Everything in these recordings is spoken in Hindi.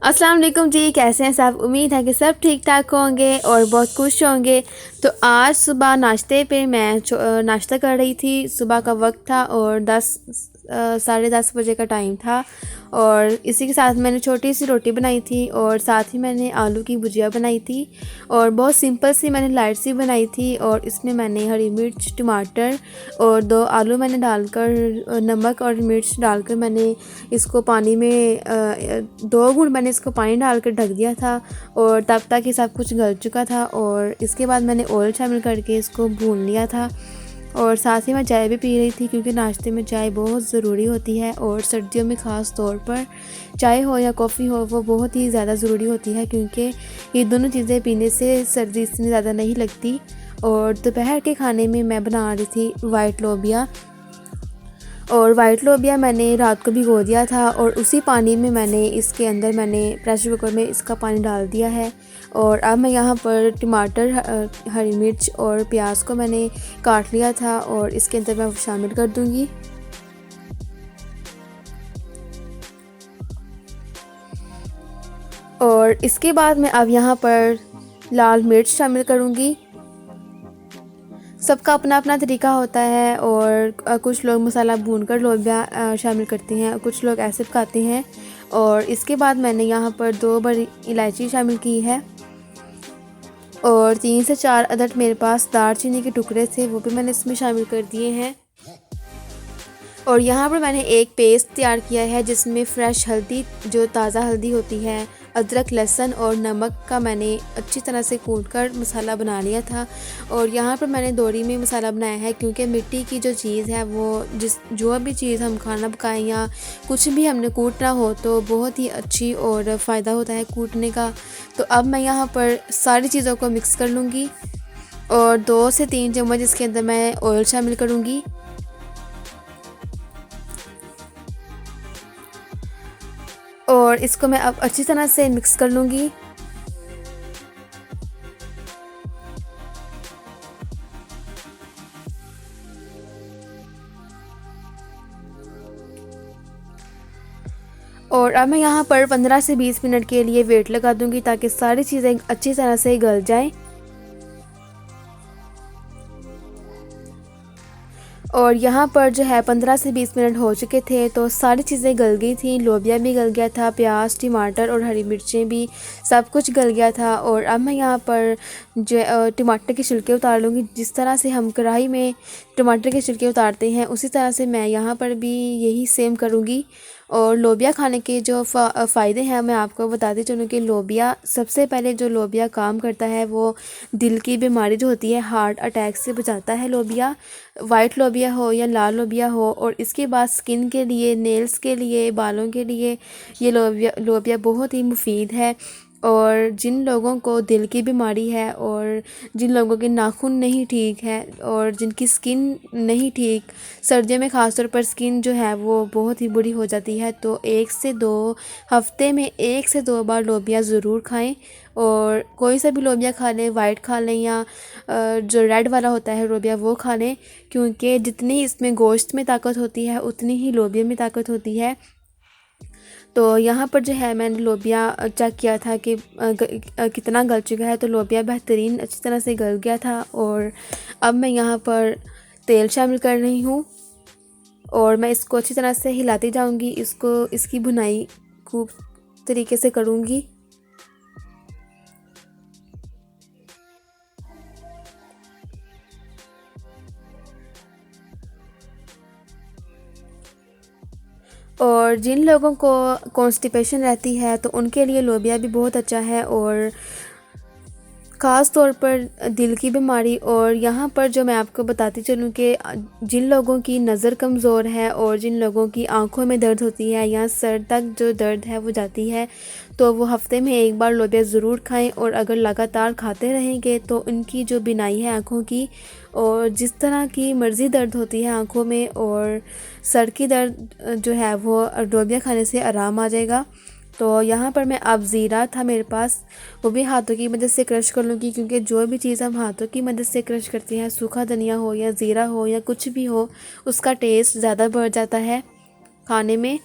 अस्सलाम वालेकुम जी, कैसे हैं सब। उम्मीद है कि सब ठीक ठाक होंगे और बहुत खुश होंगे। तो आज सुबह नाश्ते पे मैं नाश्ता कर रही थी। सुबह का वक्त था और 10 साढ़े 10 बजे का टाइम था। और इसी के साथ मैंने छोटी सी रोटी बनाई थी और साथ ही मैंने आलू की भुजिया बनाई थी। और बहुत सिंपल सी मैंने लाइट सी बनाई थी। और इसमें मैंने हरी मिर्च, टमाटर और 2 आलू मैंने डालकर नमक और मिर्च डालकर मैंने इसको पानी में 2 घूंट मैंने इसको पानी डालकर ढक दिया था। और तब तक ये सब कुछ गल चुका था। और इसके बाद मैंने ऑयल शामिल करके इसको भून लिया था। और साथ ही मैं चाय भी पी रही थी क्योंकि नाश्ते में चाय बहुत ज़रूरी होती है। और सर्दियों में ख़ास तौर पर चाय हो या कॉफ़ी हो, वो बहुत ही ज़्यादा ज़रूरी होती है क्योंकि ये दोनों चीज़ें पीने से सर्दी इतनी ज़्यादा नहीं लगती। और दोपहर के खाने में मैं बना रही थी वाइट लोबिया। और वाइट लोबिया मैंने रात को भिगो दिया था और उसी पानी में मैंने इसके अंदर मैंने प्रेशर कुकर में इसका पानी डाल दिया है। और अब मैं यहाँ पर टमाटर, हरी मिर्च और प्याज को मैंने काट लिया था और इसके अंदर मैं शामिल कर दूँगी। और इसके बाद मैं अब यहाँ पर लाल मिर्च शामिल करूँगी। सबका अपना अपना तरीका होता है। और कुछ लोग मसाला भूनकर लोबिया शामिल करते हैं, कुछ लोग ऐसे पकाते हैं। और इसके बाद मैंने यहाँ पर 2 बड़ी इलायची शामिल की है और 3 से 4 अदद मेरे पास दालचीनी के टुकड़े थे, वो भी मैंने इसमें शामिल कर दिए हैं। और यहाँ पर मैंने एक पेस्ट तैयार किया है जिसमें फ़्रेश हल्दी, जो ताज़ा हल्दी होती है, अदरक, लहसुन और नमक का मैंने अच्छी तरह से कूटकर मसाला बना लिया था। और यहाँ पर मैंने दोरी में मसाला बनाया है क्योंकि मिट्टी की जो चीज़ है वो जो भी चीज़ हम खाना पकाएं या कुछ भी हमने कूटना हो तो बहुत ही अच्छी और फ़ायदा होता है कूटने का। तो अब मैं यहाँ पर सारी चीज़ों को मिक्स कर लूँगी और 2 से 3 चम्मच इसके अंदर मैं ऑयल शामिल करूँगी। और इसको मैं अब अच्छी तरह से मिक्स कर लूँगी। और अब मैं यहाँ पर 15 से 20 मिनट के लिए वेट लगा दूँगी ताकि सारी चीज़ें अच्छी तरह से गल जाएं। और यहाँ पर जो है 15 से 20 मिनट हो चुके थे तो सारी चीज़ें गल गई थी। लोबिया भी गल गया था, प्याज, टमाटर और हरी मिर्चें भी, सब कुछ गल गया था। और अब मैं यहाँ पर जो टमाटर के छिलके उतार लूँगी। जिस तरह से हम कढ़ाई में टमाटर के छिलके उतारते हैं उसी तरह से मैं यहाँ पर भी यही सेम करूँगी। और लोबिया खाने के जो फ़ायदे हैं मैं आपको बताती चलूँ कि लोबिया, सबसे पहले जो लोबिया काम करता है वो दिल की बीमारी जो होती है, हार्ट अटैक से बचाता है लोबिया। वाइट लोबिया हो या लाल लोबिया हो। और इसके बाद स्किन के लिए, नेल्स के लिए, बालों के लिए ये लोबिया बहुत ही मुफीद है। और जिन लोगों को दिल की बीमारी है और जिन लोगों के नाखून नहीं ठीक है और जिनकी स्किन नहीं ठीक, सर्दियों में ख़ासतौर पर स्किन जो है वो बहुत ही बुरी हो जाती है, तो 1 से 2 हफ्ते में 1 से 2 बार लोबिया ज़रूर खाएं। और कोई सा भी लोबिया खा लें, वाइट खा लें या जो रेड वाला होता है लोबिया वो खा लें, क्योंकि जितनी इसमें गोश्त में ताकत होती है उतनी ही लोबिया में ताकत होती है। तो यहाँ पर जो है मैंने लोबिया चेक किया था कि कितना गल चुका है, तो लोबिया बेहतरीन अच्छी तरह से गल गया था। और अब मैं यहाँ पर तेल शामिल कर रही हूँ और मैं इसको अच्छी तरह से हिलाती जाऊँगी, इसकी भुनाई खूब तरीके से करूँगी। और जिन लोगों को कॉन्स्टिपेशन रहती है तो उनके लिए लोबिया भी बहुत अच्छा है। और ख़ास तौर पर दिल की बीमारी। और यहाँ पर जो मैं आपको बताती चलूँ कि जिन लोगों की नज़र कमज़ोर है और जिन लोगों की आंखों में दर्द होती है या सर तक जो दर्द है वो जाती है, तो वो हफ्ते में 1 बार लोबिया ज़रूर खाएं। और अगर लगातार खाते रहेंगे तो उनकी जो बीनाई है आँखों की, और जिस तरह की मर्ज़ी दर्द होती है आँखों में और सर की दर्द जो है वो लोबिया खाने से आराम आ जाएगा। तो यहाँ पर मैं, अब ज़ीरा था मेरे पास, वो भी हाथों की मदद से क्रश कर लूँगी क्योंकि जो भी चीज़ हम हाथों की मदद से क्रश करते हैं, सूखा धनिया हो या ज़ीरा हो या कुछ भी हो, उसका टेस्ट ज़्यादा बढ़ जाता है खाने में।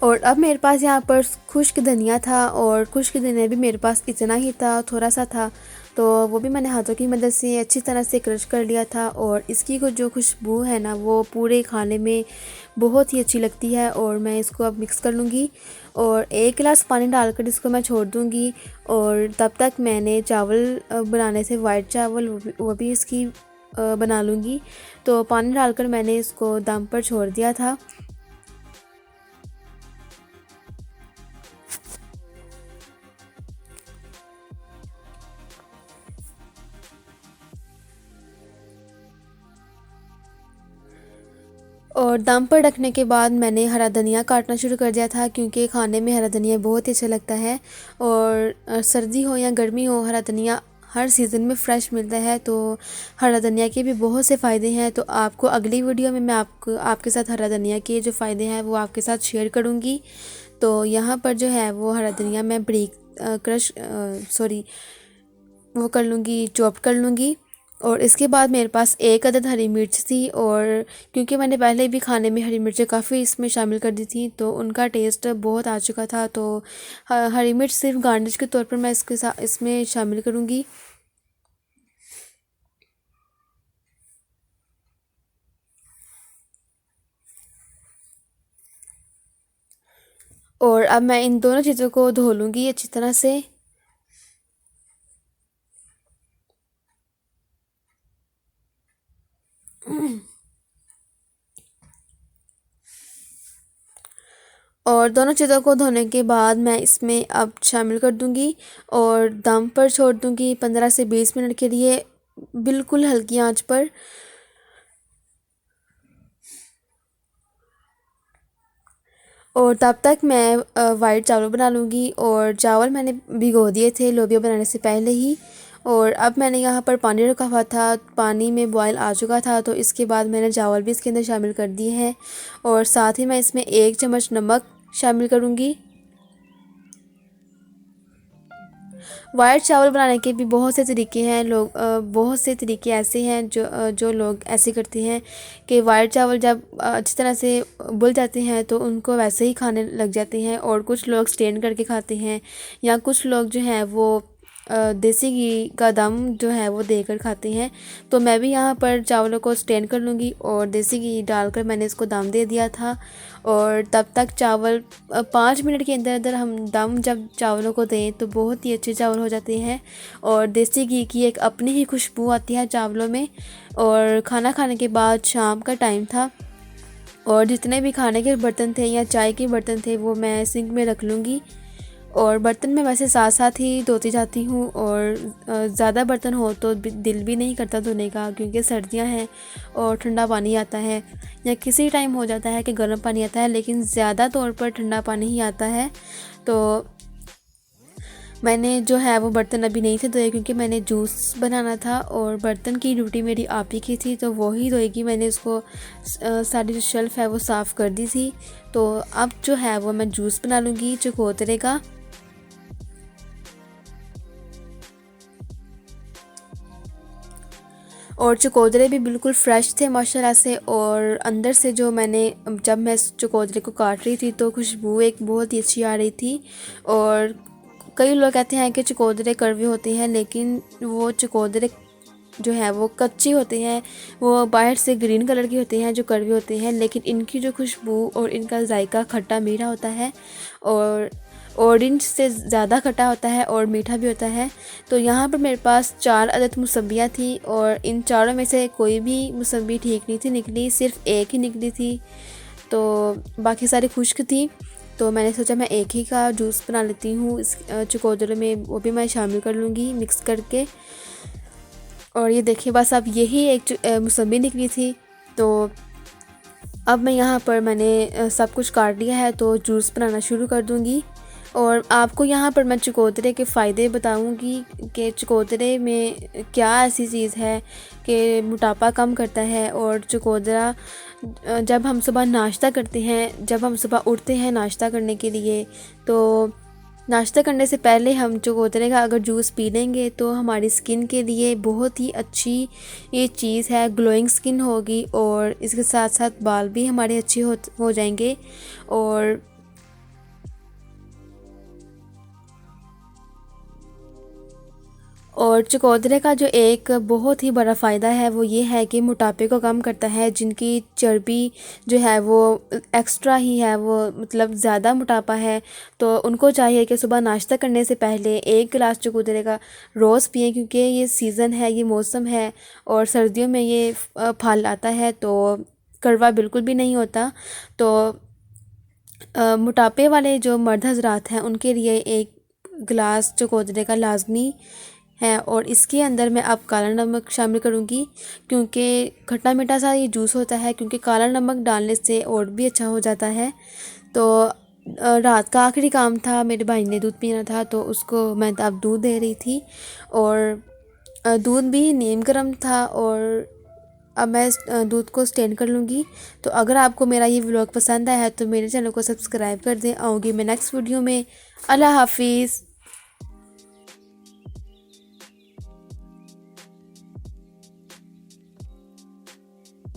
और अब मेरे पास यहाँ पर खुश्क धनिया था, और खुश्क धनिया भी मेरे पास इतना ही था, थोड़ा सा था। तो वो भी मैंने हाथों की मदद से अच्छी तरह से क्रश कर लिया था, और इसकी कुछ जो खुशबू है ना वो पूरे खाने में बहुत ही अच्छी लगती है। और मैं इसको अब मिक्स कर लूँगी, और 1 गिलास पानी डालकर इसको मैं छोड़ दूँगी। और तब तक मैंने चावल बनाने से वाइट चावल वो भी इसकी बना लूँगी। तो पानी डालकर मैंने इसको दम पर छोड़ दिया था। और दम पर रखने के बाद मैंने हरा धनिया काटना शुरू कर दिया था, क्योंकि खाने में हरा धनिया बहुत ही अच्छा लगता है। और सर्दी हो या गर्मी हो, हरा धनिया हर सीज़न में फ़्रेश मिलता है। तो हरा धनिया के भी बहुत से फ़ायदे हैं। तो आपको अगली वीडियो में मैं आपके साथ हरा धनिया के जो फ़ायदे हैं वो आपके साथ शेयर करूँगी। तो यहाँ पर जो है वो हरा धनिया मैं ब्रीक क्रश सॉरी वो कर लूँगी, चॉप कर लूँगी। और इसके बाद मेरे पास 1 अदद हरी मिर्च थी, और क्योंकि मैंने पहले भी खाने में हरी मिर्चें काफ़ी इसमें शामिल कर दी थी तो उनका टेस्ट बहुत आ चुका था। तो हरी मिर्च सिर्फ गार्निश के तौर पर मैं इसके साथ इसमें शामिल करूँगी। और अब मैं इन दोनों चीज़ों को धो लूँगी अच्छी तरह से। और दोनों चीज़ों को धोने के बाद मैं इसमें अब शामिल कर दूंगी, और दम पर छोड़ दूंगी 15 से 20 मिनट के लिए, बिल्कुल हल्की आंच पर। और तब तक मैं वाइट चावल बना लूँगी। और चावल मैंने भिगो दिए थे लोबिया बनाने से पहले ही। और अब मैंने यहाँ पर पानी रखा हुआ था, पानी में बॉयल आ चुका था, तो इसके बाद मैंने चावल भी इसके अंदर शामिल कर दिए हैं। और साथ ही मैं इसमें 1 चम्मच नमक शामिल करूँगी। वाइट चावल बनाने के भी बहुत से तरीके हैं। बहुत से तरीके ऐसे हैं जो लोग ऐसे करते हैं कि वाइट चावल जब अच्छी तरह से उबल जाते हैं तो उनको वैसे ही खाने लग जाते हैं, और कुछ लोग स्टेन करके खाते हैं, या कुछ लोग जो हैं वो देसी घी का दम जो है वो देकर खाते हैं। तो मैं भी यहाँ पर चावलों को स्टेन कर लूँगी, और देसी घी डालकर मैंने इसको दम दे दिया था। और तब तक चावल 5 मिनट के अंदर अंदर हम दम जब चावलों को दें तो बहुत ही अच्छे चावल हो जाते हैं। और देसी घी की एक अपनी ही खुशबू आती है चावलों में। और खाना खाने के बाद शाम का टाइम था, और जितने भी खाने के बर्तन थे या चाय के बर्तन थे वो मैं सिंक में रख लूँगी। और बर्तन में वैसे साथ साथ ही धोती जाती हूँ, और ज़्यादा बर्तन हो तो दिल भी नहीं करता धोने का, क्योंकि सर्दियाँ हैं और ठंडा पानी आता है, या किसी टाइम हो जाता है कि गर्म पानी आता है, लेकिन ज़्यादा तौर पर ठंडा पानी ही आता है। तो मैंने जो है वो बर्तन अभी नहीं थे धोए, क्योंकि मैंने जूस बनाना था और बर्तन की ड्यूटी मेरी आप ही की थी, तो वो ही धोएगी। मैंने उसको सारी जो शेल्फ़ है वो साफ़ कर दी थी। तो अब जो है वो मैं जूस बना लूँगी चकोतरे का। और चकोतरे भी बिल्कुल फ़्रेश थे माशाल्लाह से। और अंदर से जो मैंने जब मैं इस चकोतरे को काट रही थी तो खुशबू एक बहुत ही अच्छी आ रही थी। और कई लोग कहते हैं कि चकोतरे कड़वे होते हैं, लेकिन वो चकोतरे जो है वो कच्चे होते हैं, वो बाहर से ग्रीन कलर के होते हैं जो कड़वे होते हैं, लेकिन इनकी जो खुशबू और इनका जायका खट्टा मीठा होता है, और ऑरेंज से ज़्यादा खट्टा होता है और मीठा भी होता है। तो यहाँ पर मेरे पास 4 अदद मौसम्बियाँ थी, और इन चारों में से कोई भी मौसम्बी ठीक नहीं थी निकली, सिर्फ एक ही निकली थी। तो बाकी सारी खुश्क थी। तो मैंने सोचा मैं एक ही का जूस बना लेती हूँ इस चकोतरे में, वो भी मैं शामिल कर लूँगी मिक्स करके। और ये देखिए बस अब यही एक मौसम्बी निकली थी। तो अब मैं यहाँ पर मैंने सब कुछ काट लिया है, तो जूस बनाना शुरू कर दूँगी। और आपको यहाँ पर मैं चकोतरे के फ़ायदे बताऊँगी कि चकोतरे में क्या ऐसी चीज़ है कि मोटापा कम करता है। और चकोतरा जब हम सुबह नाश्ता करते हैं, जब हम सुबह उठते हैं नाश्ता करने के लिए, तो नाश्ता करने से पहले हम चकोतरे का अगर जूस पी लेंगे तो हमारी स्किन के लिए बहुत ही अच्छी ये चीज़ है, ग्लोइंग स्किन होगी। और इसके साथ साथ बाल भी हमारे अच्छे हो जाएंगे। और और चकोतरे का जो एक बहुत ही बड़ा फ़ायदा है वो ये है कि मोटापे को कम करता है। जिनकी चर्बी जो है वो एक्स्ट्रा ही है, वो मतलब ज़्यादा मोटापा है, तो उनको चाहिए कि सुबह नाश्ता करने से पहले एक गिलास चकोतरे का रोज़ पिएं, क्योंकि ये सीज़न है, ये मौसम है और सर्दियों में ये फल आता है तो कड़वा बिल्कुल भी नहीं होता। तो मोटापे वाले जो मर्द हजरात हैं उनके लिए एक गिलास चकोतरे का लाजमी है। और इसके अंदर मैं अब काला नमक शामिल करूँगी, क्योंकि खट्टा मीठा सा ये जूस होता है, क्योंकि काला नमक डालने से और भी अच्छा हो जाता है। तो रात का आखिरी काम था, मेरे भाई ने दूध पीना था तो उसको मैं अब दूध दे रही थी। और दूध भी नीम गर्म था। और अब मैं इस दूध को स्टेन कर लूँगी। तो अगर आपको मेरा ये व्लॉग पसंद आया है तो मेरे चैनल को सब्सक्राइब कर दें। आऊँगी मैं नेक्स्ट वीडियो में। अल्लाह हाफिज़।